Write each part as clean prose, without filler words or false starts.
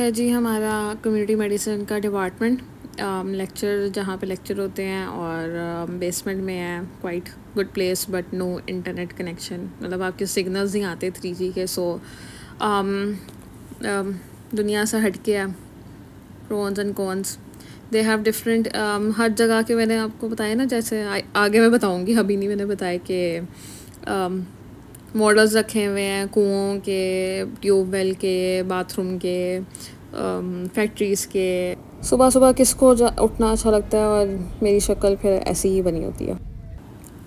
है जी हमारा कम्युनिटी मेडिसिन का डिपार्टमेंट। लेक्चर जहाँ पे लेक्चर होते हैं और बेसमेंट में है। Quite good place but no internet connection, मतलब आपके सिग्नल्स नहीं आते 3G के। सो दुनिया से हट के है। Pros and cons they have different. हर जगह के मैंने आपको बताया ना, जैसे आगे मैं बताऊँगी, अभी नहीं मैंने बताया कि मॉडल्स रखे हुए हैं कुओं के, ट्यूबवेल के, बाथरूम के, फैक्ट्रीज़ के। सुबह सुबह किसको उठना अच्छा लगता है, और मेरी शक्ल फिर ऐसी ही बनी होती है।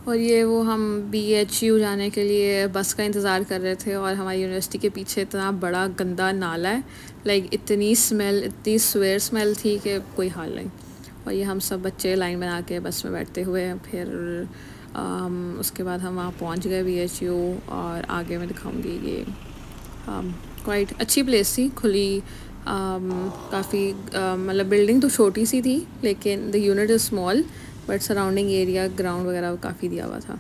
और ये वो हम BHU जाने के लिए बस का इंतज़ार कर रहे थे, और हमारी यूनिवर्सिटी के पीछे इतना बड़ा गंदा नाला है। लाइक इतनी स्मेल, इतनी स्वेयर स्मेल थी कि कोई हाल नहीं। और ये हम सब बच्चे लाइन बना के बस में बैठते हुए, फिर उसके बाद हम वहाँ पहुँच गए BHU। और आगे मैं दिखाऊंगी। ये क्वाइट अच्छी प्लेस थी, खुली। काफ़ी मतलब बिल्डिंग तो छोटी सी थी, लेकिन the unit is small but surrounding area, ground वगैरह काफ़ी दिया हुआ था।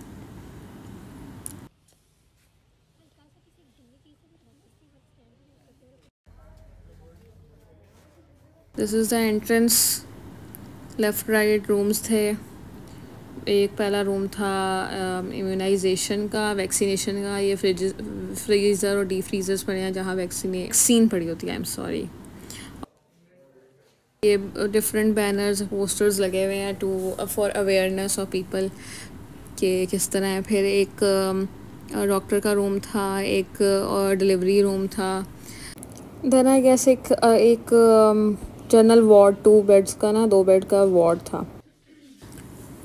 This is the entrance. Left right rooms थे। एक पहला रूम था इम्यूनाइजेशन का, वैक्सीनेशन का। ये फ्रीज़र और डी फ्रीज़र्स पड़े हैं जहाँ वैक्सीन पड़ी होती है। I am sorry. ये डिफरेंट बैनर्स, पोस्टर्स लगे हुए हैं to for awareness of people कि किस तरह है। फिर एक डॉक्टर का रूम था, एक और डिलीवरी रूम था। देन आई गेस एक जनरल वार्ड, 2 बेड्स का ना, 2 बेड का वार्ड था।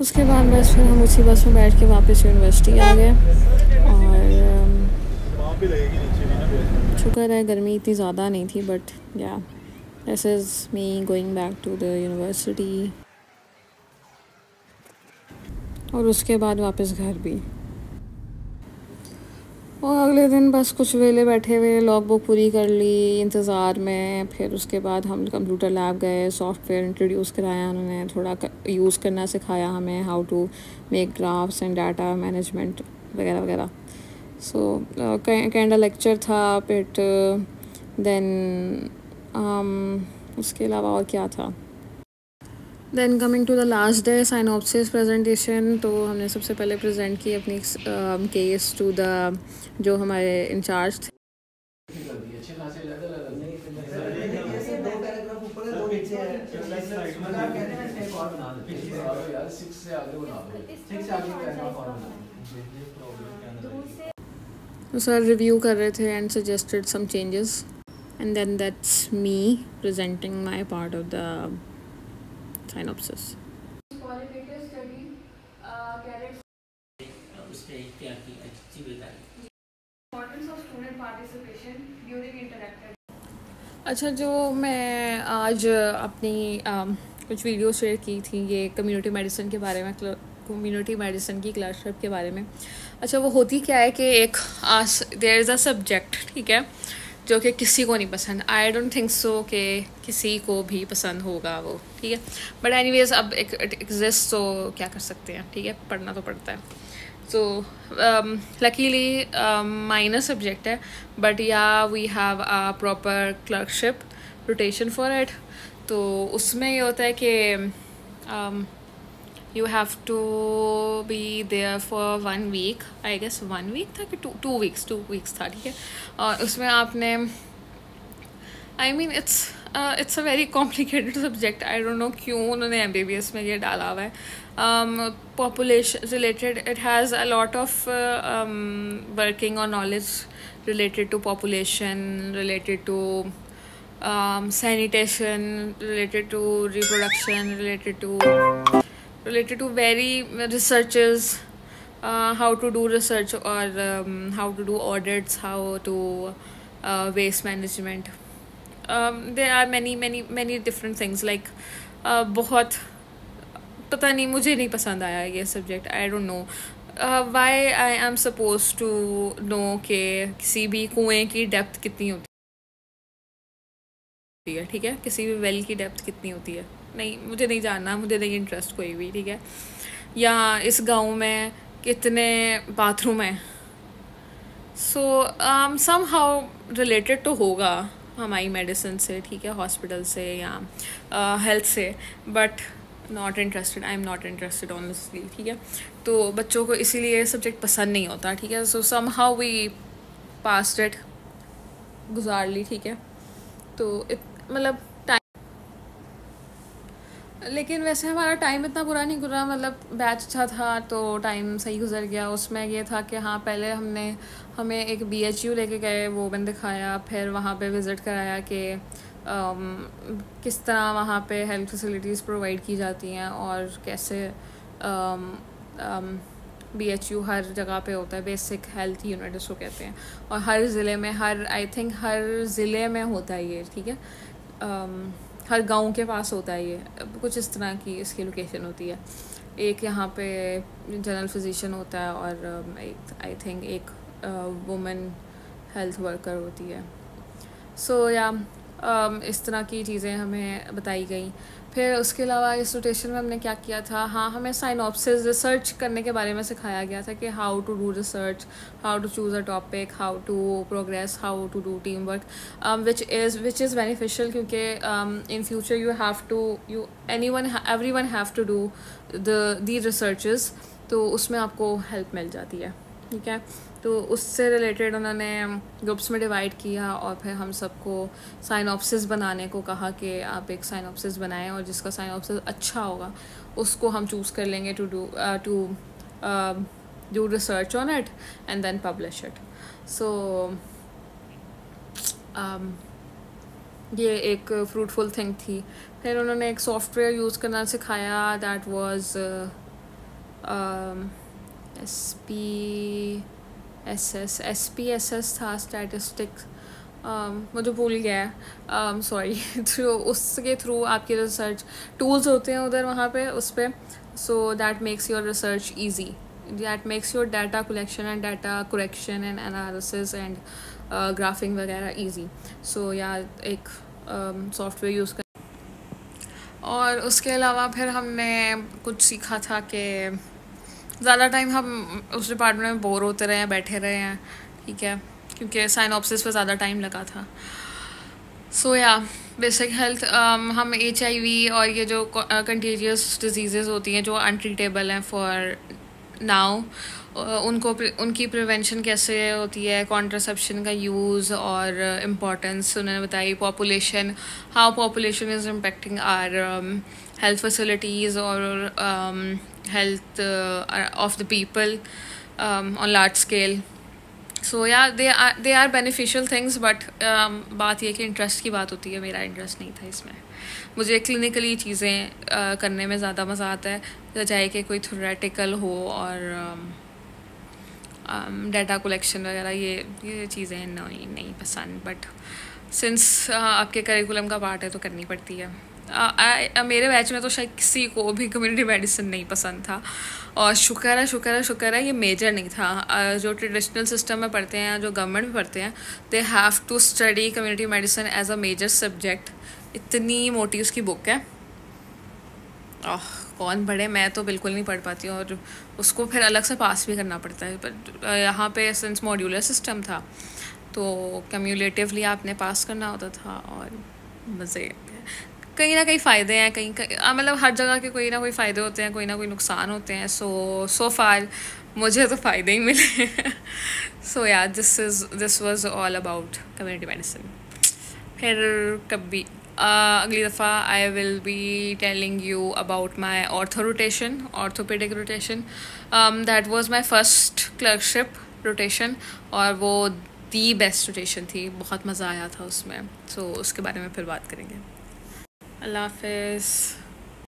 उसके बाद बस फिर हम उसी बस में बैठ के वापस यूनिवर्सिटी आ गए। और शुक्र है गर्मी इतनी ज़्यादा नहीं थी, but yeah this is me going back to the university. और उसके बाद वापस घर भी। और अगले दिन बस कुछ वेले बैठे हुए, लॉग बुक पूरी कर ली इंतज़ार में। फिर उसके बाद हम कंप्यूटर लैब गए, सॉफ्टवेयर इंट्रोड्यूस कराया उन्होंने, थोड़ा यूज़ करना सिखाया हमें, how to make drafts and data management वगैरह वगैरह। सो काइंड लेक्चर था। बट देन उसके अलावा और क्या था। Then coming to the last day, synopsis presentation. तो हमने सबसे पहले प्रेजेंट की अपनी केस टू द जो हमारे इंचार्ज थे। तो सर रिव्यू कर रहे थे and suggested some changes, and then that's me presenting my part of the synopsis. अच्छा, जो मैं आज अपनी कुछ वीडियो शेयर की थी ये कम्युनिटी मेडिसिन के बारे में, कम्युनिटी मेडिसिन की क्लर्कशिप के बारे में। अच्छा, वो होती क्या है कि एक देयर इज़ अ सब्जेक्ट, ठीक है, जो कि किसी को नहीं पसंद। आई डोंट थिंक सो कि किसी को भी पसंद होगा वो, ठीक है। बट एनीवेज अब इट एग्जिस्ट, तो क्या कर सकते हैं, ठीक है, पढ़ना तो पड़ता है। So luckily minor subject है, but yeah we have a proper clerkship rotation for it. तो उसमें ये होता है कि you have to be there for 1 week, I guess 1 week था कि 2 weeks था, ठीक है। और उसमें आपने I mean it's a very complicated subject. I don't know क्यों उन्होंने MBBS में ये डाला हुआ है। Population related, it has a lot of working on knowledge related to population, related to sanitation, related to reproduction, related to very researches, how to do research, or how to do audits, how to waste management. There are many different things like बहुत पता नहीं, मुझे नहीं पसंद आया ये subject. I don't know why I am suppose to know कि किसी भी कुएं की डेप्थ कितनी होती है, ठीक है, किसी भी वेल की डेप्थ कितनी होती है। नहीं, मुझे नहीं जानना, मुझे नहीं इंटरेस्ट कोई भी, ठीक है। या इस गांव में कितने बाथरूम हैं। सो समहाउ रिलेटेड तो होगा, हमारी मेडिसिन से, ठीक है, हॉस्पिटल से या हेल्थ से, but not interested, I am not interested honestly, ठीक है। तो बच्चों को इसीलिए सब्जेक्ट पसंद नहीं होता, ठीक है। So somehow we passed it, गुजार ली, ठीक है। तो मतलब लेकिन वैसे हमारा टाइम इतना बुरा नहीं गुजरा, मतलब बैच अच्छा था तो टाइम सही गुजर गया। उसमें ये था कि हाँ, पहले हमें एक BHU लेके गए, वो मैंने दिखाया, फिर वहाँ पे विज़िट कराया कि किस तरह वहाँ पे हेल्थ फैसिलिटीज़ प्रोवाइड की जाती हैं और कैसे BHU हर जगह पे होता है, बेसिक हेल्थ यूनिट उसको कहते हैं, और हर ज़िले में, आई थिंक हर ज़िले में होता है ये, ठीक है। हर गांव के पास होता है ये, कुछ इस तरह की इसकी लोकेशन होती है। एक यहाँ पे जनरल फिजिशियन होता है और एक आई थिंक एक वुमेन हेल्थ वर्कर होती है। सो या इस तरह की चीज़ें हमें बताई गई। फिर उसके अलावा इस रोटेशन में हमने क्या किया था, हाँ, हमें साइनॉप्सिस रिसर्च करने के बारे में सिखाया गया था कि how to do research, how to choose a topic, how to progress, how to do team work, which is beneficial, क्योंकि in future everyone have to do the researches, तो उसमें आपको हेल्प मिल जाती है, ठीक है। तो उससे रिलेटेड उन्होंने ग्रुप्स में डिवाइड किया और फिर हम सबको साइनॉप्सिस बनाने को कहा कि आप एक साइनॉप्सिस बनाएं और जिसका साइनॉप्सिस अच्छा होगा उसको हम चूज़ कर लेंगे to do research on it and then publish it. So ये एक फ्रूटफुल थिंग थी। फिर उन्होंने एक सॉफ्टवेयर यूज़ करना सिखाया, दैट वाज SPSS था, स्टैटिस्टिक्स, मुझे भूल गया है, सॉरी। थ्रू उसके थ्रू आपके रिसर्च टूल्स होते हैं उधर वहाँ पे उस पर, so that makes your research easy, that makes your data collection and data correction and analysis and graphic वगैरह ईजी। सो या एक सॉफ्टवेयर यूज़ कर। और उसके अलावा फिर हमने कुछ सीखा था कि ज़्यादा टाइम हम उस डिपार्टमेंट में बोर होते रहे हैं, बैठे रहे हैं, ठीक है, क्योंकि साइनॉप्सिस पे ज़्यादा टाइम लगा था। सो या बेसिक हेल्थ, हम HIV और ये जो कंटेजियस डिजीज़ होती हैं जो अनट्रीटेबल हैं फॉर नाउ, उनकी प्रिवेंशन कैसे होती है, कॉन्ट्रासेप्शन का यूज़ और इम्पोर्टेंस उन्होंने बताई, population, how population is impacting our health facilities or health of the people on large scale. So yeah, they are beneficial things, but बात ये कि इंटरेस्ट की बात होती है, मेरा इंटरेस्ट नहीं था इसमें। मुझे क्लिनिकली चीज़ें करने में ज़्यादा मज़ा आता है, बजाय कि कोई थ्योरेटिकल हो और डाटा कलेक्शन वगैरह, ये चीज़ें नहीं पसंद, बट सिंस आपके करिकुलम का पार्ट है तो करनी पड़ती है। मेरे बैच में तो शायद किसी को भी कम्युनिटी मेडिसिन नहीं पसंद था, और शुक्र है ये मेजर नहीं था। जो ट्रेडिशनल सिस्टम में पढ़ते हैं, जो गवर्नमेंट में पढ़ते हैं, they have to study community medicine as a major subject. इतनी मोटी उसकी बुक है, कौन पढ़े, मैं तो बिल्कुल नहीं पढ़ पाती हूँ, और उसको फिर अलग से पास भी करना पड़ता है। पर यहाँ पे सिंस मॉड्यूलर सिस्टम था तो कम्यूलेटिवली आपने पास करना होता था, और मज़े, कहीं ना कहीं फ़ायदे हैं, कहीं मतलब हर जगह के कोई ना कोई फ़ायदे होते हैं, कोई ना कोई नुकसान होते हैं। सो फार मुझे तो फ़ायदे ही मिले। सो या this was all about community medicine. फिर कभी अगली दफ़ा I will be telling you about my orthopaedic rotation. That was my first clerkship rotation, और वो दी बेस्ट रोटेशन थी, बहुत मज़ा आया था उसमें। सो उसके बारे में फिर बात करेंगे। अल्लाह हाफ़िज़।